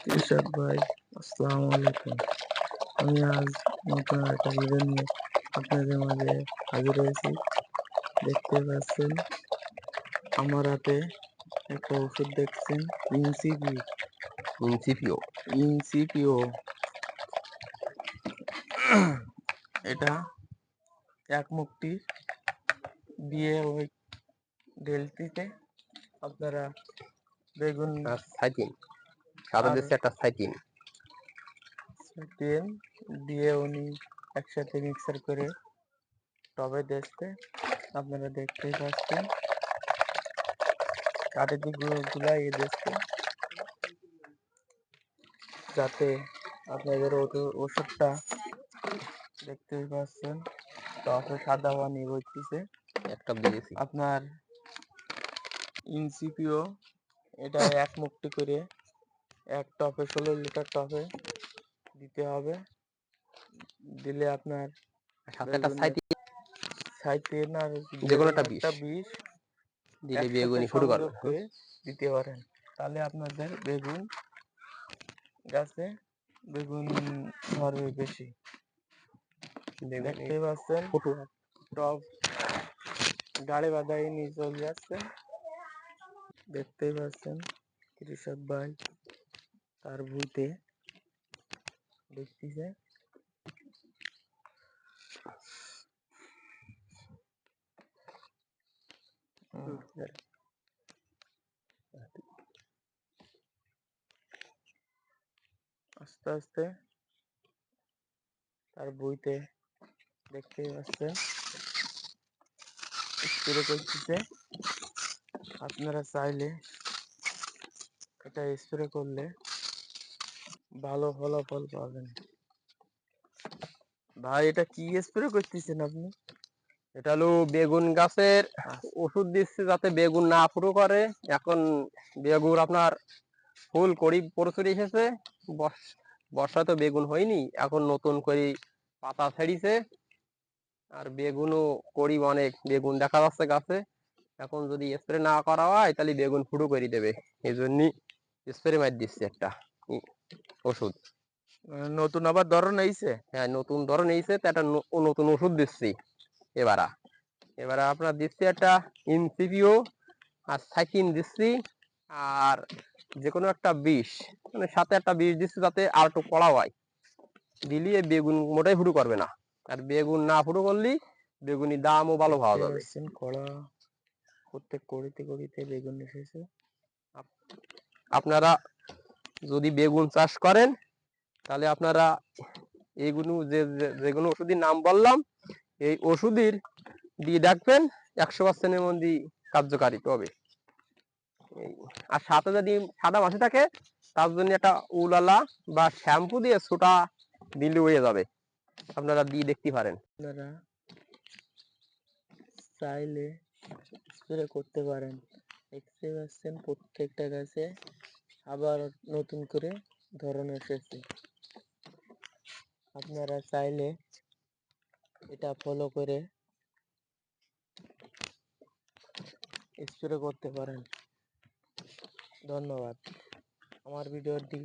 কৃষক ভাই, আসসালামু আলাইকুম। আমি আজ নতুন একটা ভিডিও নিয়ে আপনাদের মাঝে হাজির হয়েছি। দেখতে পাচ্ছেন আমার হাতে একটা ওষুধ দেখছেন, ইনসিপিও ইনসিপিও। এটা এক মুঠি দিয়ে ওই ডেলটিতে আপনারা বেগুন আর সাইটিন সাদা আর দিচ্ছে একটা সাইটিন তেল দিয়ে উনি একসাথে মিক্সার করে টবে দেখতে আপনারা দেখতেই পাচ্ছেন। চারিদিক গুলাই দেখতে যাতে আপনাদের ওষুধটা দেখতেই পাচ্ছেন টবে সাদা পানি বইতেছে। একটা দিয়েছি। আপনার ইনসিপিও এটা এক মুঠি করে এক টপে 16 লিটার টপে দিতে হবে। দিলে আপনার সাথে একটা বেগুনের সাইটিন সাইটেন আর যে কোনো যেকোনো একটা একটা বিষ দিলে একসাথে বেগুনি শুরু করবে। সংযোগ করে দিতে পারেন। তাহলে আপনাদের বেগুন গাছে বেগুন ধরবে বেশি। দেখতেই পাচ্ছেন টব গাড়ি বাঁধাই নিয়ে চলে যাচ্ছে। দেখতেই পাচ্ছেন কৃষক ভাই তার ভুঁইতে দেখতেছে। আস্তে আস্তে তার ভুঁইতে দেখতেই পাচ্ছেন স্প্রে করতেছে। আপনারা চাইলে এটা স্প্রে করলে ভালো ফলাফল পাবেন। ভাই এটা কি স্প্রে করতেছেন আপনি? এটা হলো বেগুন গাছের ওষুধ দিচ্ছে যাতে বেগুন না শুরু করে। এখন বেগুন আপনার ফুল কড়ি প্রচুর এসেছে। বর্ষা তো বেগুন হয়নি, এখন নতুন করে পাতা ছেড়িছে আর বেগুনও কড়ি অনেক বেগুন দেখা যাচ্ছে গাছে। এখন যদি স্প্রে না করা হয় তাহলে বেগুন ফুটো করে দেবে, এই জন্যই স্প্রে মার দিচ্ছে একটা ওষুধ। নতুন আবার ধরন এইছে। হ্যাঁ, নতুন ধরন এইছে তো একটা নতুন ওষুধ দিচ্ছি এবারা। এবারে আপনার দিচ্ছি একটা ইনসিপিও আর সাইকিন দিচ্ছি আর যে কোনো একটা বিষ, মানে সাথে একটা বিষ দিচ্ছি যাতে আর একটু কড়া হয়। দিলি বেগুন মোটাই ফুটো করবে না, আর বেগুন না ফুটো করলে বেগুনির দামও ভালো পাওয়া যাবে। কড়া প্রত্যেক কড়িতে কড়িতে বেগুন এসেছে। আপনারা যদি বেগুন চাষ করেন তাহলে আপনারা এইগুলো যেগুলো ওষুধের নাম বললাম এই ওষুধের দিয়ে দেখবেন 100%-এর মধ্যে কার্যকারী হবে। আর সাথে যদি সাদা মাছি থাকে তার জন্য একটা উলালা বা শ্যাম্পু দিয়ে ছোটা দিলে হয়ে যাবে, আপনারা দিয়ে দেখতে পারেন। আপনারা চাইলে স্প্রে করতে পারেন। দেখতে পাচ্ছেন প্রত্যেকটা গাছে আবার নতুন করে ধরন এসেছে। আপনারা চাইলে এটা ফলো করে স্প্রে করতে পারেন। ধন্যবাদ। আমার ভিডিওটি